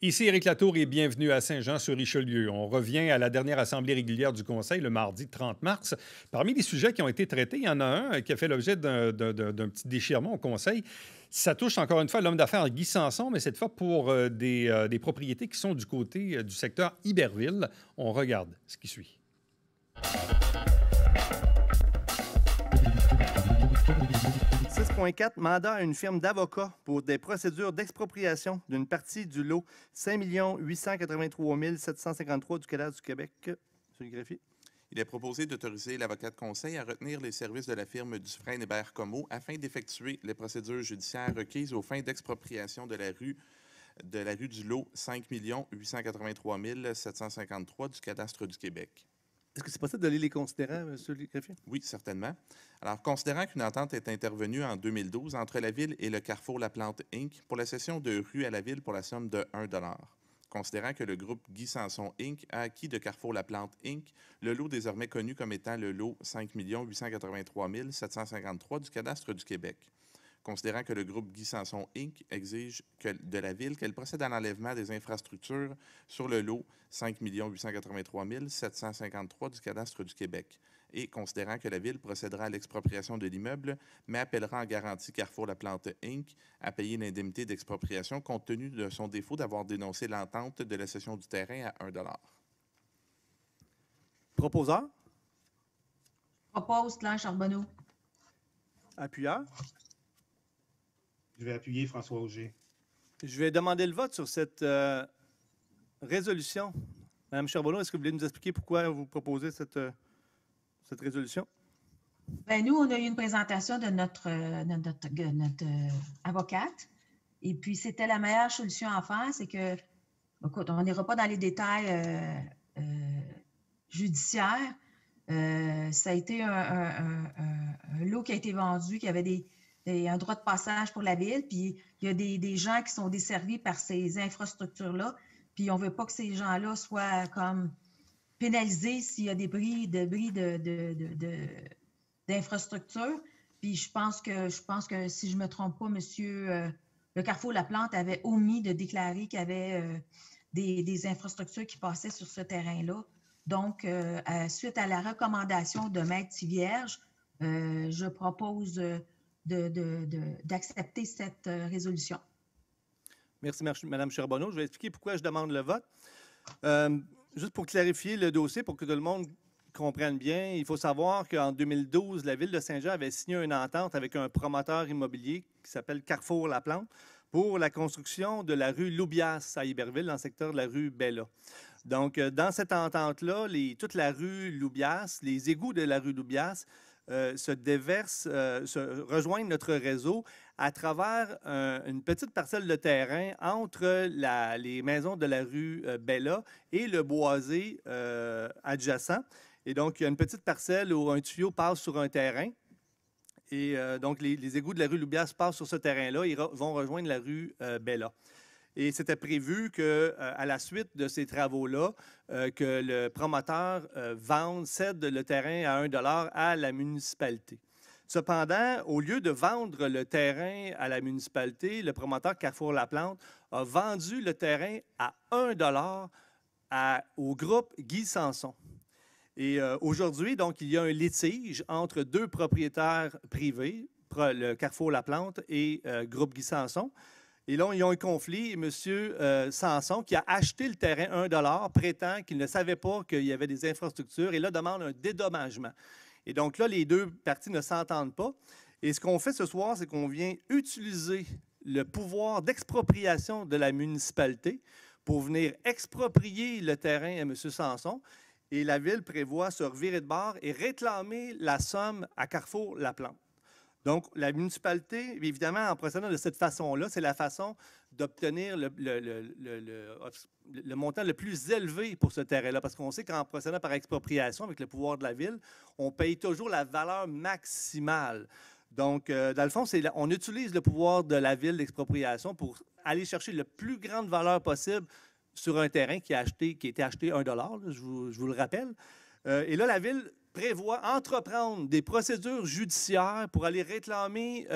Ici Éric Latour et bienvenue à Saint-Jean-sur-Richelieu. On revient à la dernière assemblée régulière du Conseil le mardi 30 mars. Parmi les sujets qui ont été traités, il y en a un qui a fait l'objet d'un petit déchirement au Conseil. Ça touche encore une fois l'homme d'affaires Guy Sanson, mais cette fois pour des propriétés qui sont du côté du secteur Iberville. On regarde ce qui suit. 6.4 mandat à une firme d'avocats pour des procédures d'expropriation d'une partie du lot 5 883 753 du cadastre du Québec. Monsieur le greffier. Il est proposé d'autoriser l'avocat de conseil à retenir les services de la firme Dufresne Hébert Comeau afin d'effectuer les procédures judiciaires requises aux fins d'expropriation de la rue du lot 5 883 753 du cadastre du Québec. Est-ce que c'est possible de lire les considérants, monsieur le greffier? Oui, certainement. Alors, considérant qu'une entente est intervenue en 2012 entre la Ville et le Carrefour La Plante Inc. pour la cession de rue à la Ville pour la somme de 1 $. Considérant que le groupe Guy Sanson Inc. a acquis de Carrefour La Plante Inc. le lot désormais connu comme étant le lot 5 883 753 du cadastre du Québec. Considérant que le groupe Guy Sanson Inc. exige de la Ville qu'elle procède à l'enlèvement des infrastructures sur le lot 5 883 753 du cadastre du Québec. Et considérant que la Ville procédera à l'expropriation de l'immeuble, mais appellera en garantie Carrefour La Plante Inc. à payer l'indemnité d'expropriation compte tenu de son défaut d'avoir dénoncé l'entente de la cession du terrain à 1 $. Proposeur? Propose Claire Charbonneau. Appuyeur? Je vais appuyer François Auger. Je vais demander le vote sur cette résolution. Madame Charbonneau, est-ce que vous voulez nous expliquer pourquoi vous proposez cette résolution? Ben, nous, on a eu une présentation de notre avocate. Et puis, c'était la meilleure solution à faire. C'est que, écoute, on n'ira pas dans les détails judiciaires. Ça a été un lot qui a été vendu, qui avait un droit de passage pour la Ville. Puis, il y a des gens qui sont desservis par ces infrastructures-là. Puis, on ne veut pas que ces gens-là soient comme pénalisés s'il y a des bris d'infrastructures. Puis, je pense que si je ne me trompe pas, monsieur, le Carrefour La Plante avait omis de déclarer qu'il y avait des infrastructures qui passaient sur ce terrain-là. Donc, suite à la recommandation de Maître Tivierge, je propose d'accepter cette résolution. Merci, Mme Charbonneau. Je vais expliquer pourquoi je demande le vote. Juste pour clarifier le dossier, pour que tout le monde comprenne bien, il faut savoir qu'en 2012, la Ville de Saint-Jean avait signé une entente avec un promoteur immobilier qui s'appelle Carrefour La Plante pour la construction de la rue Loubias à Iberville, dans le secteur de la rue Bella. Donc, dans cette entente-là, toute la rue Loubias, les égouts de la rue Loubias se rejoignent notre réseau à travers une petite parcelle de terrain entre les maisons de la rue Bella et le boisé adjacent. Et donc, il y a une petite parcelle où un tuyau passe sur un terrain. Et donc, les égouts de la rue Loubias passent sur ce terrain-là et vont rejoindre la rue Bella. Et c'était prévu qu'à la suite de ces travaux-là, que le promoteur cède le terrain à 1 $ à la municipalité. Cependant, au lieu de vendre le terrain à la municipalité, le promoteur Carrefour La Plante a vendu le terrain à 1 $ au groupe Guy Sanson. Et aujourd'hui, donc, il y a un litige entre deux propriétaires privés, le Carrefour La Plante et groupe Guy Sanson. Et là, ils ont un conflit. M. Sanson, qui a acheté le terrain 1 $, prétend qu'il ne savait pas qu'il y avait des infrastructures et là, demande un dédommagement. Et donc là, les deux parties ne s'entendent pas. Et ce qu'on fait ce soir, c'est qu'on vient utiliser le pouvoir d'expropriation de la municipalité pour venir exproprier le terrain à M. Sanson. Et la Ville prévoit se revirer de bord et réclamer la somme à Carrefour La Plante. Donc, la municipalité, évidemment, en procédant de cette façon-là, c'est la façon d'obtenir le montant le plus élevé pour ce terrain-là. Parce qu'on sait qu'en procédant par expropriation, avec le pouvoir de la Ville, on paye toujours la valeur maximale. Donc, dans le fond, on utilise le pouvoir de la Ville d'expropriation pour aller chercher la plus grande valeur possible sur un terrain qui a été acheté 1 $, là, je vous le rappelle. Et là, la Ville prévoit entreprendre des procédures judiciaires pour aller réclamer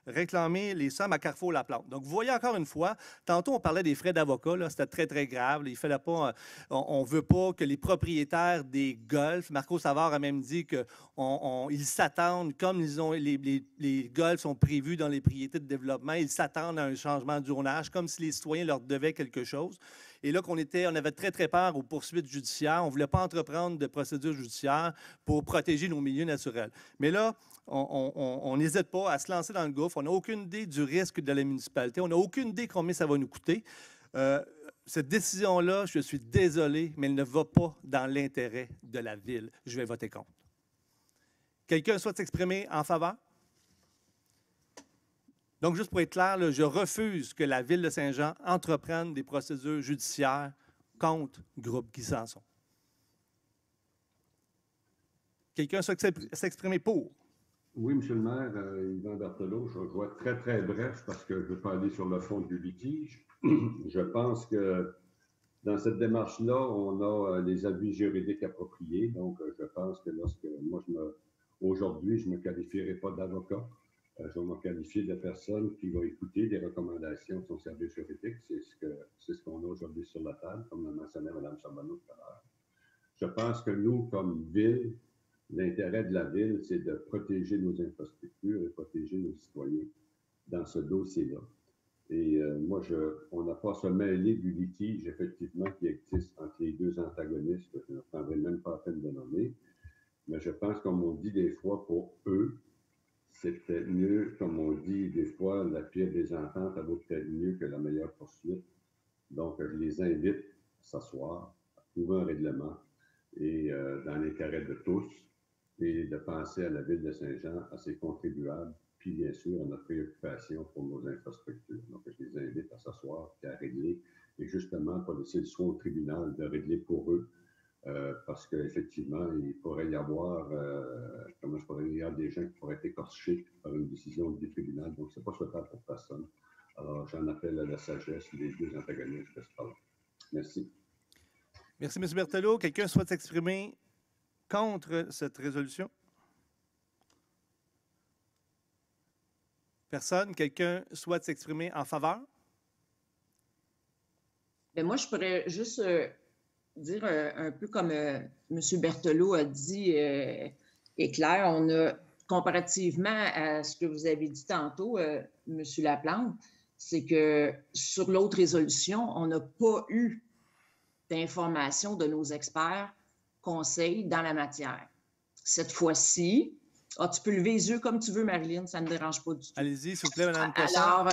réclamer les sommes à Carrefour-Laplante. Donc, vous voyez encore une fois, tantôt on parlait des frais d'avocat, c'était très, très grave. Il fallait pas, on ne veut pas que les propriétaires des golfs, Marco Savard a même dit qu'ils s'attendent, comme les golfs sont prévus dans les priorités de développement, ils s'attendent à un changement d'urnage, comme si les citoyens leur devaient quelque chose. Et là, on avait très, très peur aux poursuites judiciaires. On ne voulait pas entreprendre de procédures judiciaires pour protéger nos milieux naturels. Mais là, on n'hésite pas à se lancer dans le gouffre. On n'a aucune idée du risque de la municipalité. On n'a aucune idée combien ça va nous coûter. Cette décision-là, je suis désolé, mais elle ne va pas dans l'intérêt de la Ville. Je vais voter contre. Quelqu'un souhaite s'exprimer en faveur? Donc, juste pour être clair, là, je refuse que la Ville de Saint-Jean entreprenne des procédures judiciaires contre Groupe Guy Sanson. Quelqu'un souhaite s'exprimer pour? Oui, M. le maire, Yvan Berthelot, je vais être très, très bref parce que je ne veux pas aller sur le fond du litige. Je pense que dans cette démarche-là, on a les avis juridiques appropriés. Donc, je pense que aujourd'hui, je ne me qualifierai pas d'avocat. Je vais me qualifier de personne qui va écouter les recommandations de son service juridique. C'est ce qu'on a aujourd'hui sur la table, comme l'a mentionné Mme Charbonneau tout à l'heure. Je pense que nous, comme Ville, l'intérêt de la Ville, c'est de protéger nos infrastructures et protéger nos citoyens dans ce dossier-là. Et on n'a pas à se mêler du litige, effectivement, qui existe entre les deux antagonistes, que je ne prendrai même pas la peine de nommer. Mais je pense, comme on dit des fois, pour eux, c'est peut-être mieux, comme on dit des fois, la pire des ententes, ça vaut peut-être mieux que la meilleure poursuite. Donc, je les invite à s'asseoir, à trouver un règlement, et dans l'intérêt de tous, et de penser à la Ville de Saint-Jean, à ses contribuables, puis bien sûr à notre préoccupation pour nos infrastructures. Donc, je les invite à s'asseoir et à régler, et justement, pas laisser le soin au tribunal de régler pour eux, parce qu'effectivement, il pourrait y avoir, des gens qui pourraient être écorchés par une décision du tribunal, donc c'est pas souhaitable pour personne. Alors, j'en appelle à la sagesse des deux antagonistes que je parle. Merci. Merci, M. Berthelot. Quelqu'un souhaite s'exprimer contre cette résolution? Personne? Quelqu'un souhaite s'exprimer en faveur? Bien, moi, je pourrais juste dire un peu comme M. Berthelot a dit et clair, on a, comparativement à ce que vous avez dit tantôt, M. Laplante, c'est que sur l'autre résolution, on n'a pas eu d'informations de nos experts conseils dans la matière. Cette fois-ci, tu peux lever les yeux comme tu veux, Marilyn, ça ne me dérange pas du tout. Allez-y, s'il vous plaît, Mme Poisson. Alors,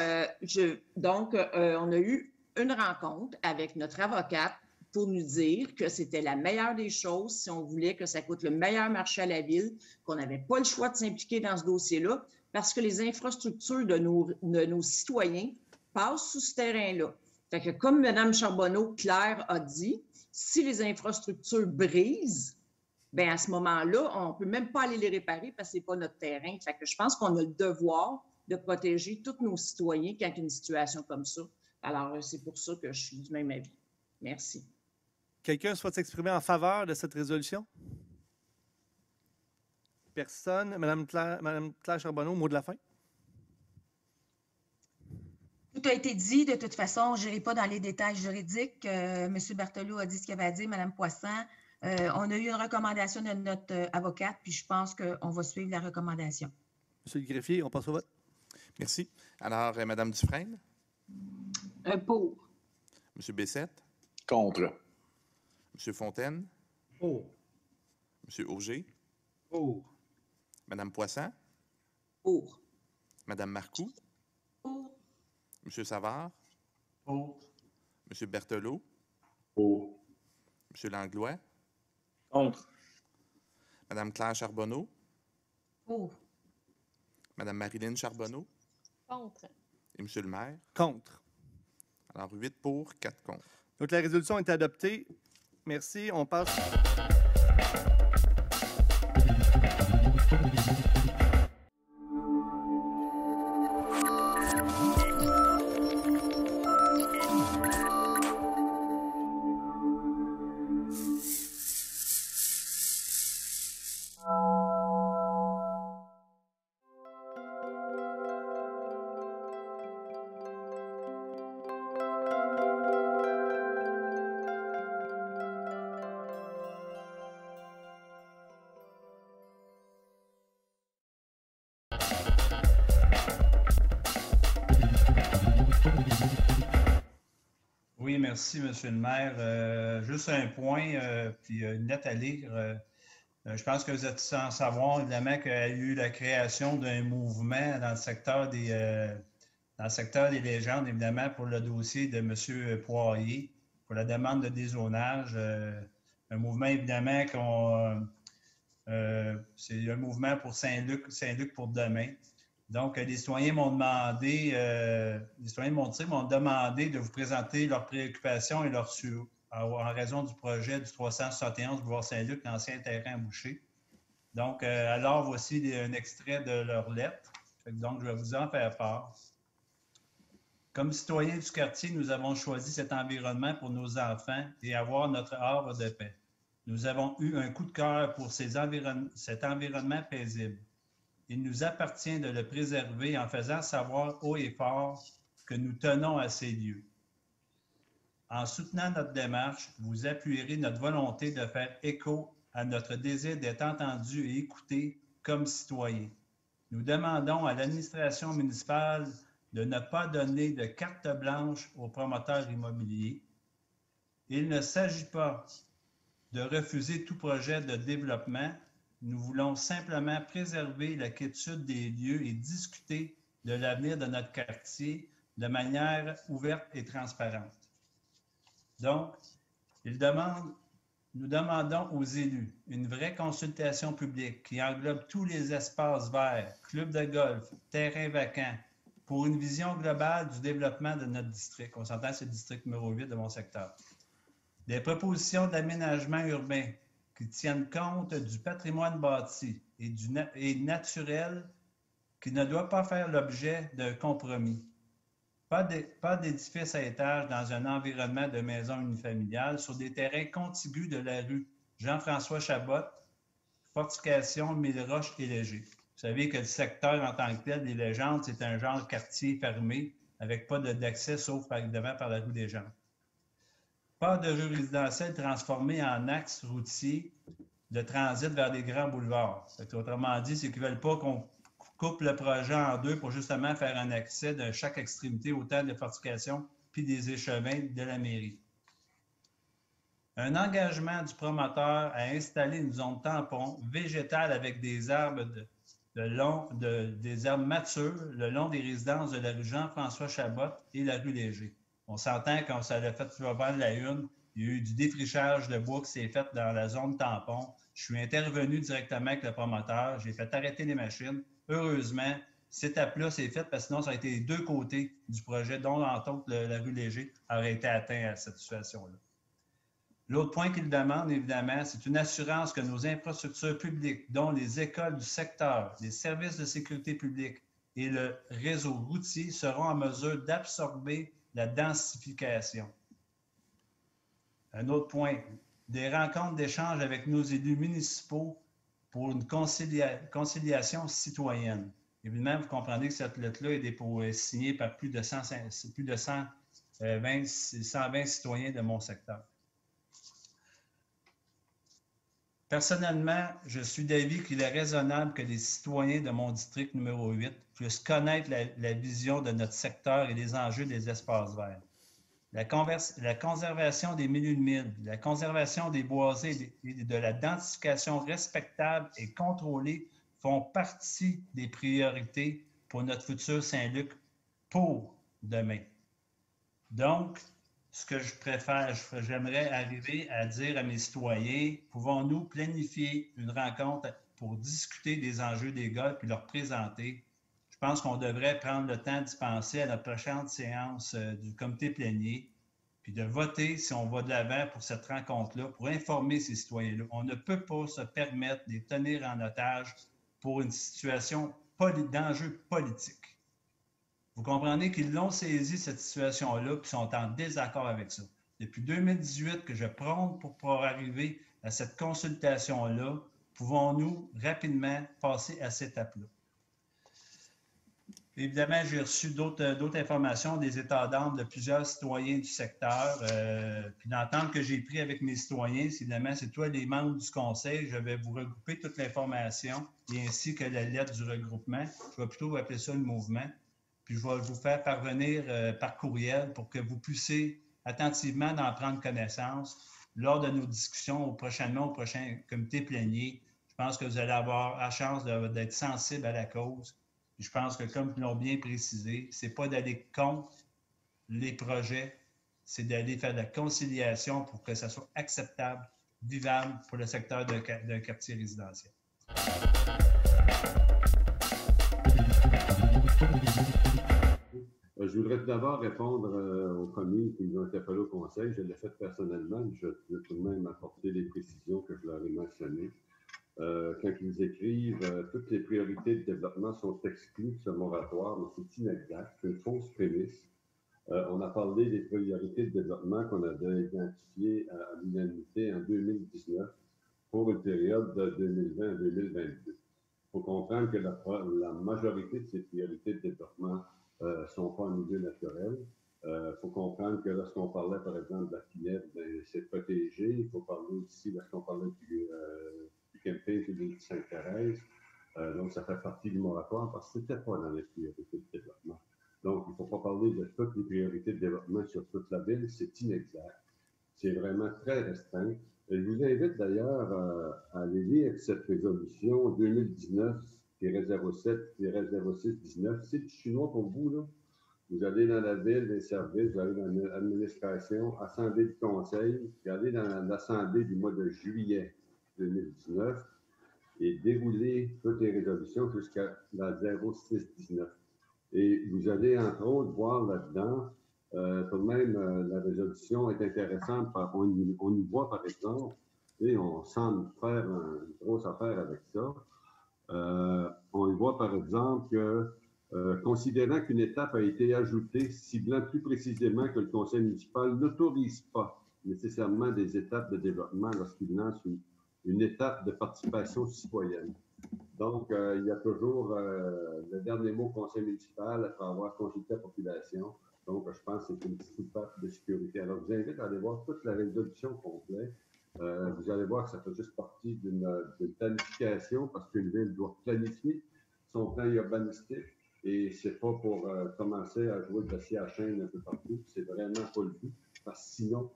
on a eu une rencontre avec notre avocate pour nous dire que c'était la meilleure des choses si on voulait que ça coûte le meilleur marché à la Ville, qu'on n'avait pas le choix de s'impliquer dans ce dossier-là parce que les infrastructures de nos citoyens passent sous ce terrain-là. Fait que comme Mme Charbonneau, Claire, a dit, si les infrastructures brisent, bien, à ce moment-là, on ne peut même pas aller les réparer parce que ce n'est pas notre terrain. Fait que je pense qu'on a le devoir de protéger tous nos citoyens quand il y a une situation comme ça. Alors, c'est pour ça que je suis du même avis. Merci. Quelqu'un souhaite s'exprimer en faveur de cette résolution? Personne? Mme Claire Charbonneau, mot de la fin? Tout a été dit. De toute façon, je n'irai pas dans les détails juridiques. M. Berthelot a dit ce qu'il avait à dire, Mme Poisson. On a eu une recommandation de notre avocate, puis je pense qu'on va suivre la recommandation. Monsieur le greffier, on passe au vote. Merci. Alors, Mme Dufresne? Pour. M. Bessette? Contre. M. Fontaine? Pour. M. Auger? Pour. Mme Poisson? Pour. Mme Marcoux? Pour. M. Savard? Pour. M. Berthelot? Pour. M. Langlois? Contre. Mme Claire Charbonneau? Pour. Mme Marilyn Charbonneau? Contre. Et M. le maire? Contre. Alors, 8 pour, 4 contre. Donc, la résolution est adoptée. Merci. On passe... Oui, merci, Monsieur le maire. Juste un point, puis une lettre à lire. Je pense que vous êtes sans savoir, évidemment, qu'il y a eu la création d'un mouvement dans le secteur des légendes, évidemment, pour le dossier de M. Poirier, pour la demande de dézonage. Un mouvement, évidemment, c'est un mouvement pour Saint-Luc pour demain. Donc, les citoyens m'ont demandé de vous présenter leurs préoccupations et leurs en raison du projet du 371 boulevard Saint-Luc, l'ancien terrain bouché. Donc, alors, voici un extrait de leur lettre. Donc, je vais vous en faire part. Comme citoyens du quartier, nous avons choisi cet environnement pour nos enfants et avoir notre havre de paix. Nous avons eu un coup de cœur pour cet environnement paisible. Il nous appartient de le préserver en faisant savoir haut et fort que nous tenons à ces lieux. En soutenant notre démarche, vous appuierez notre volonté de faire écho à notre désir d'être entendu et écouté comme citoyens. Nous demandons à l'administration municipale de ne pas donner de carte blanche aux promoteurs immobiliers. Il ne s'agit pas de refuser tout projet de développement. Nous voulons simplement préserver la quiétude des lieux et discuter de l'avenir de notre quartier de manière ouverte et transparente. Donc, nous demandons aux élus une vraie consultation publique qui englobe tous les espaces verts, clubs de golf, terrains vacants, pour une vision globale du développement de notre district. On s'entend, c'est le district numéro 8 de mon secteur. Des propositions d'aménagement urbain qui tiennent compte du patrimoine bâti et naturel qui ne doit pas faire l'objet d'un compromis. Pas d'édifice à étage dans un environnement de maison unifamiliale sur des terrains contigus de la rue Jean-François Chabot, fortification Mille-Roches et Léger. Vous savez que le secteur en tant que tel, les légendes, c'est un genre de quartier fermé avec pas d'accès sauf évidemment par la rue des gens. Pas de rue résidentielle transformée en axe routier de transit vers des grands boulevards. Autrement dit, c'est qu'ils ne veulent pas qu'on coupe le projet en deux pour justement faire un accès de chaque extrémité, autant de fortifications puis des échevins de la mairie. Un engagement du promoteur à installer une zone tampon végétale avec des arbres des arbres matures le long des résidences de la rue Jean-François Chabot et la rue Léger. On s'entend quand ça l'a fait vendre la une, il y a eu du défrichage de bois qui s'est fait dans la zone tampon. Je suis intervenu directement avec le promoteur, j'ai fait arrêter les machines. Heureusement, cette étape-là s'est faite parce que sinon, ça a été les deux côtés du projet, dont entre autres la rue Léger aurait été atteint à cette situation-là. L'autre point qu'il demande, évidemment, c'est une assurance que nos infrastructures publiques, dont les écoles du secteur, les services de sécurité publique et le réseau routier seront en mesure d'absorber la densification. Un autre point, des rencontres d'échange avec nos élus municipaux pour une conciliation citoyenne. Évidemment, vous comprenez que cette lettre-là est signée par plus de 120 citoyens de mon secteur. Personnellement, je suis d'avis qu'il est raisonnable que les citoyens de mon district numéro 8 puissent connaître la vision de notre secteur et les enjeux des espaces verts. La conservation des milieux humides, la conservation des boisés et de la densification respectable et contrôlée font partie des priorités pour notre futur Saint-Luc pour demain. Donc, ce que j'aimerais arriver à dire à mes citoyens, pouvons-nous planifier une rencontre pour discuter des enjeux des golfs et leur présenter? Je pense qu'on devrait prendre le temps d'y penser à notre prochaine séance du comité plénier, puis de voter si on va de l'avant pour cette rencontre-là, pour informer ces citoyens-là. On ne peut pas se permettre de les tenir en otage pour une situation d'enjeu politique. Vous comprenez qu'ils l'ont saisi, cette situation-là, puis sont en désaccord avec ça. Depuis 2018 que je prône pour arriver à cette consultation-là, pouvons-nous rapidement passer à cette étape-là? Évidemment, j'ai reçu d'autres informations des états d'âme de plusieurs citoyens du secteur. Puis l'entente que j'ai prise avec mes citoyens, évidemment, c'est toi, les membres du conseil. Je vais vous regrouper toute l'information et ainsi que la lettre du regroupement. Je vais plutôt appeler ça le mouvement. Puis je vais vous faire parvenir par courriel pour que vous puissiez attentivement d'en prendre connaissance lors de nos discussions prochainement au prochain comité plénier. Je pense que vous allez avoir la chance d'être sensible à la cause. Je pense que, comme ils l'ont bien précisé, ce n'est pas d'aller contre les projets, c'est d'aller faire de la conciliation pour que ça soit acceptable, vivable pour le secteur d'un quartier résidentiel. Je voudrais tout d'abord répondre aux familles qui nous ont interpellés au Conseil. Je l'ai fait personnellement. Je veux tout de même apporter les précisions que je leur ai mentionnées. Quand ils écrivent toutes les priorités de développement sont exclues de ce moratoire, mais c'est inexact, c'est une fausse prémisse. On a parlé des priorités de développement qu'on avait identifiées à l'unanimité en 2019 pour une période de 2020 à 2022. Il faut comprendre que la majorité de ces priorités de développement ne sont pas en milieu naturel. Il faut comprendre que lorsqu'on parlait, par exemple, de la Pinède, c'est protégé. Il faut parler aussi, lorsqu'on parlait du camping de l'île Sainte-Thérèse, donc ça fait partie du moratoire parce que ce n'était pas dans les priorités de développement. Donc, il ne faut pas parler de toutes les priorités de développement sur toute la ville, c'est inexact. C'est vraiment très restreint. Et je vous invite d'ailleurs à aller lire cette résolution 2019-07-0619. C'est du chinois pour vous, là. Vous allez dans la ville des services, vous allez dans l'administration, assemblée du conseil, vous allez dans l'assemblée du mois de juillet 2019 et déroulez toutes les résolutions jusqu'à la 0619. Et vous allez, entre autres, voir là-dedans, tout de même, la résolution est intéressante. On y voit, par exemple, et on semble faire une grosse affaire avec ça. On y voit, par exemple, que considérant qu'une étape a été ajoutée, ciblant plus précisément que le conseil municipal n'autorise pas nécessairement des étapes de développement lorsqu'il lance une étape de participation citoyenne. Donc, il y a toujours le dernier mot conseil municipal après avoir consulté la population. Donc, je pense que c'est une petite étape de sécurité. Alors, je vous invite à aller voir toute la résolution complète. Vous allez voir que ça fait juste partie d'une planification parce qu'une ville doit planifier son plan urbanistique et c'est pas pour commencer à jouer de la scie à chaîne un peu partout. C'est vraiment pas le but parce que sinon,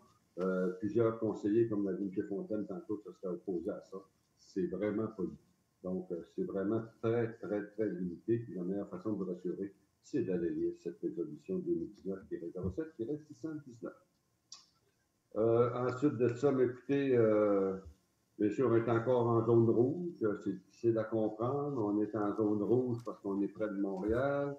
plusieurs conseillers, comme l'a dit M. Fontaine tantôt, se seraient opposés à ça. C'est vraiment pas le but. Donc, c'est vraiment très, très, très limité. Puis la meilleure façon de rassurer, c'est d'aller lire cette résolution 2019-07-619. Ensuite de ça, écoutez, bien sûr, on est encore en zone rouge. C'est difficile à comprendre. On est en zone rouge parce qu'on est près de Montréal.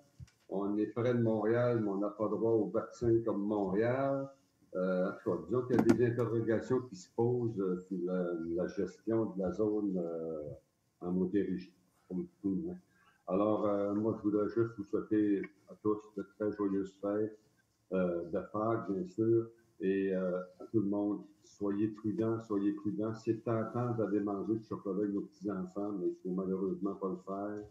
On est près de Montréal, mais on n'a pas droit aux vaccins comme Montréal. En tout cas, disons qu'il y a des interrogations qui se posent sur la gestion de la zone en Montérégie, comme tout. Hein. Alors, moi, je voudrais juste vous souhaiter à tous de très joyeuses fêtes, de Pâques, bien sûr, et à tout le monde, soyez prudents, soyez prudents. C'est tentant d'aller manger du chocolat avec nos petits-enfants, mais il ne faut malheureusement pas le faire.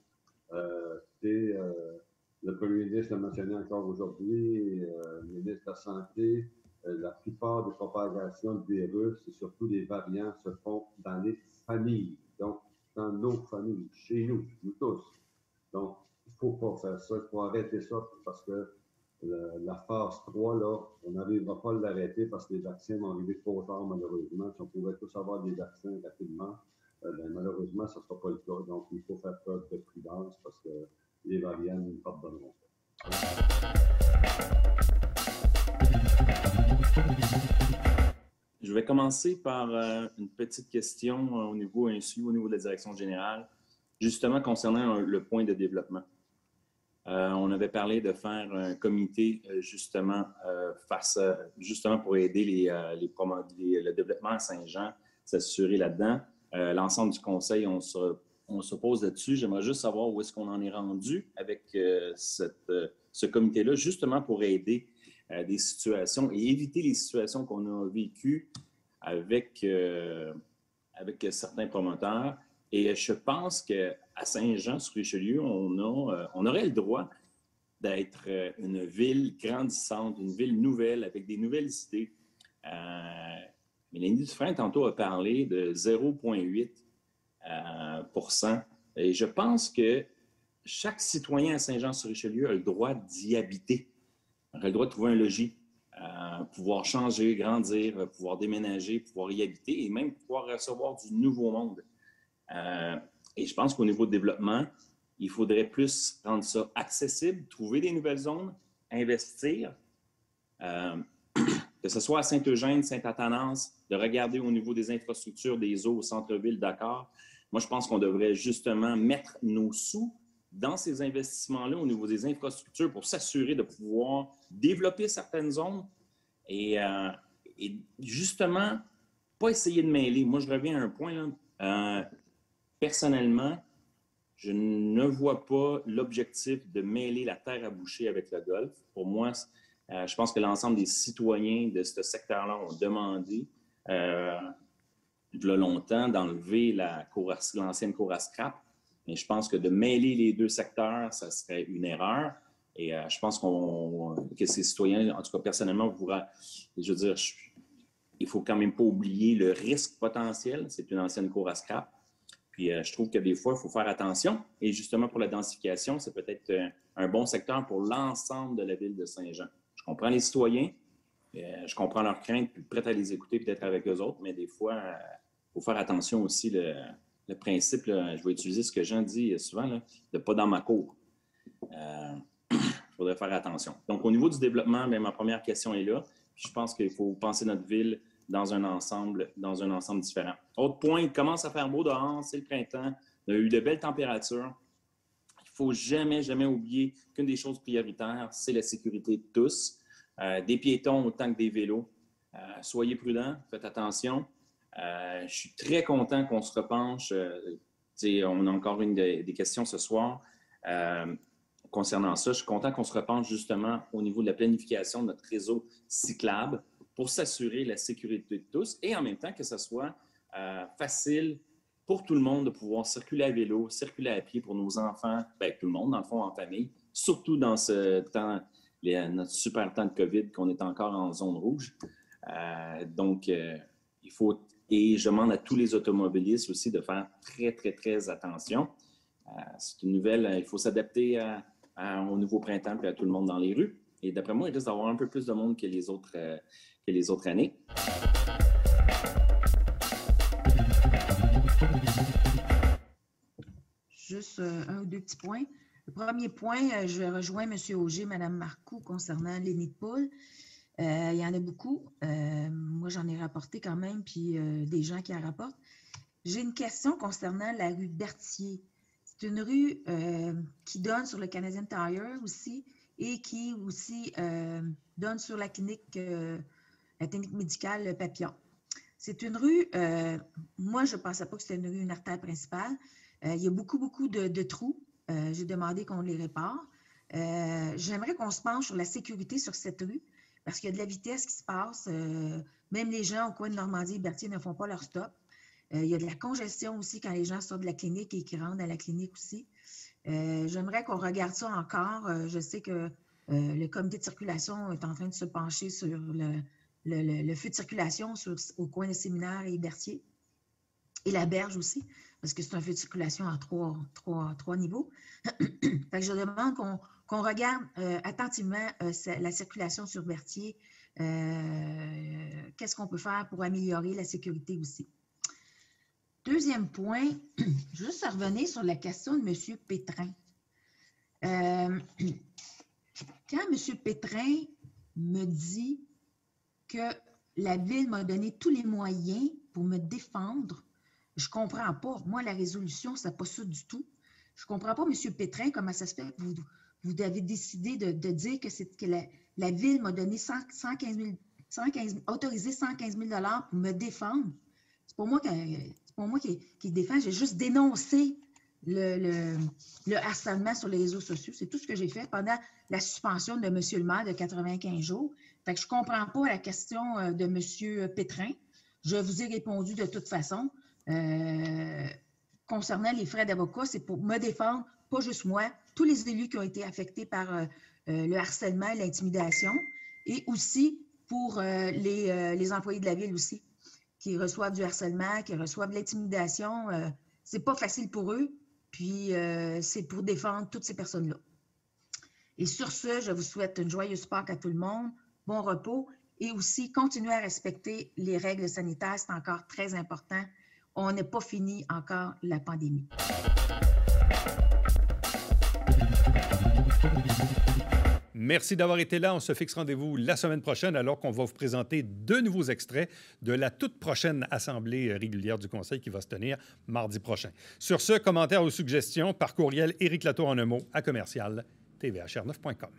Le premier ministre l'a mentionné encore aujourd'hui, le ministre de la Santé, la plupart des propagations de virus, et surtout des variants, se font dans les familles. Donc, dans nos familles, chez nous tous. Donc, il ne faut pas faire ça, il faut arrêter ça parce que la phase 3, là, on n'arrivera pas à l'arrêter parce que les vaccins vont arriver trop tard, malheureusement. Si on pouvait tous avoir des vaccins rapidement, malheureusement, ça ne sera pas le cas. Donc, il faut faire preuve de prudence parce que les variants ne nous pardonneront pas. Je vais commencer par une petite question au niveau de la direction générale, justement concernant le point de développement. On avait parlé de faire un comité justement pour aider le développement à Saint-Jean, s'assurer là-dedans. L'ensemble du conseil, on se pose là-dessus. J'aimerais juste savoir où est-ce qu'on en est rendu avec ce comité-là, justement pour aider des situations et éviter les situations qu'on a vécues avec certains promoteurs. Et je pense qu'à Saint-Jean-sur-Richelieu, on aurait le droit d'être une ville grandissante, une ville nouvelle, avec des nouvelles idées. Mélanie Dufresne, tantôt, a parlé de 0,8 %. Et je pense que chaque citoyen à Saint-Jean-sur-Richelieu a le droit d'y habiter. Il a le droit de trouver un logis. pouvoir changer, grandir, pouvoir déménager, pouvoir y habiter et même pouvoir recevoir du nouveau monde. Et je pense qu'au niveau de développement, il faudrait plus rendre ça accessible, trouver des nouvelles zones, investir, que ce soit à Saint-Eugène, Saint-Athanas, de regarder au niveau des infrastructures, des eaux au centre-ville Dakar. Moi, je pense qu'on devrait justement mettre nos sous dans ces investissements-là au niveau des infrastructures pour s'assurer de pouvoir développer certaines zones et justement, pas essayer de mêler. Moi, je reviens à un point, là. Personnellement, je ne vois pas l'objectif de mêler la terre à boucher avec le golf. Pour moi, je pense que l'ensemble des citoyens de ce secteur-là ont demandé de longtemps d'enlever l'ancienne cour à scrap. Mais je pense que de mêler les deux secteurs, ça serait une erreur. Et je pense que ces citoyens, en tout cas personnellement, je veux dire, il ne faut quand même pas oublier le risque potentiel. C'est une ancienne cour à scrap. Puis je trouve que des fois, il faut faire attention. Et justement, pour la densification, c'est peut-être un bon secteur pour l'ensemble de la ville de Saint-Jean. Je comprends les citoyens, je comprends leurs craintes, puis prêt à les écouter peut-être avec eux autres, mais des fois, il faut faire attention aussi. Le principe, là, je vais utiliser ce que Jean dit souvent, là, de pas dans ma cour. Il faudrait faire attention. Donc, au niveau du développement, bien, ma première question est là. Puis je pense qu'il faut penser notre ville dans un ensemble différent. Autre point, il commence à faire beau dehors, c'est le printemps, on a eu de belles températures. Il ne faut jamais, jamais oublier qu'une des choses prioritaires, c'est la sécurité de tous, des piétons autant que des vélos. Soyez prudents, faites attention. Je suis très content qu'on se repenche. On a encore des questions ce soir concernant ça. Je suis content qu'on se repenche justement au niveau de la planification de notre réseau cyclable pour s'assurer la sécurité de tous et en même temps que ce soit facile pour tout le monde de pouvoir circuler à vélo, circuler à pied pour nos enfants, bien, tout le monde, dans le fond, en famille, surtout dans ce temps, notre super temps de COVID, qu'on est encore en zone rouge. Donc, il faut, et je demande à tous les automobilistes aussi de faire très, très, très attention. C'est une nouvelle, il faut s'adapter au nouveau printemps et à tout le monde dans les rues. Et d'après moi, il risque d'avoir un peu plus de monde que les autres années. Juste un ou deux petits points. Le premier point, je rejoins M. Auger, Mme Marcoux concernant les nids de poules. Il y en a beaucoup. Moi, j'en ai rapporté quand même, puis des gens qui en rapportent. J'ai une question concernant la rue Berthier. C'est une rue qui donne sur le Canadian Tire aussi et qui aussi donne sur la clinique médicale Papillon. C'est une rue, moi, je ne pensais pas que c'était une artère principale. Il y a beaucoup, beaucoup de trous. J'ai demandé qu'on les répare. J'aimerais qu'on se penche sur la sécurité sur cette rue parce qu'il y a de la vitesse qui se passe. Même les gens au coin de Normandie et Berthier ne font pas leur stop. Il y a de la congestion aussi quand les gens sortent de la clinique et qui rentrent à la clinique aussi. J'aimerais qu'on regarde ça encore. Je sais que le comité de circulation est en train de se pencher sur le feu de circulation au coin des Séminaires et Berthier. Et la Berge aussi, parce que c'est un feu de circulation en trois niveaux. Fait que je demande qu'on regarde attentivement la circulation sur Berthier. Qu'est-ce qu'on peut faire pour améliorer la sécurité aussi? Deuxième point, juste à revenir sur la question de M. Pétrin. Quand M. Pétrin me dit que la Ville m'a donné tous les moyens pour me défendre, je ne comprends pas. Moi, la résolution, ce n'est pas ça du tout. Je ne comprends pas, M. Pétrin, comment ça se fait que vous avez décidé de dire que la Ville m'a donné autorisé 115 000 $ pour me défendre. C'est pas moi qui défend. J'ai juste dénoncé le harcèlement sur les réseaux sociaux. C'est tout ce que j'ai fait pendant la suspension de M. le maire de 95 jours. Fait que je ne comprends pas la question de M. Pétrin. Je vous ai répondu de toute façon. Concernant les frais d'avocat, c'est pour me défendre, pas juste moi, tous les élus qui ont été affectés par le harcèlement et l'intimidation, et aussi pour les employés de la Ville aussi, qui reçoivent du harcèlement, qui reçoivent de l'intimidation. C'est pas facile pour eux, puis c'est pour défendre toutes ces personnes-là. Et sur ce, je vous souhaite une joyeuse Pâques à tout le monde, bon repos, et aussi continuer à respecter les règles sanitaires, c'est encore très important. On n'est pas fini encore la pandémie. Merci d'avoir été là. On se fixe rendez-vous la semaine prochaine alors qu'on va vous présenter 2 nouveaux extraits de la toute prochaine Assemblée régulière du Conseil qui va se tenir mardi prochain. Sur ce, commentaires ou suggestions, par courriel Éric Latour en un mot à commercial tvhr9.com.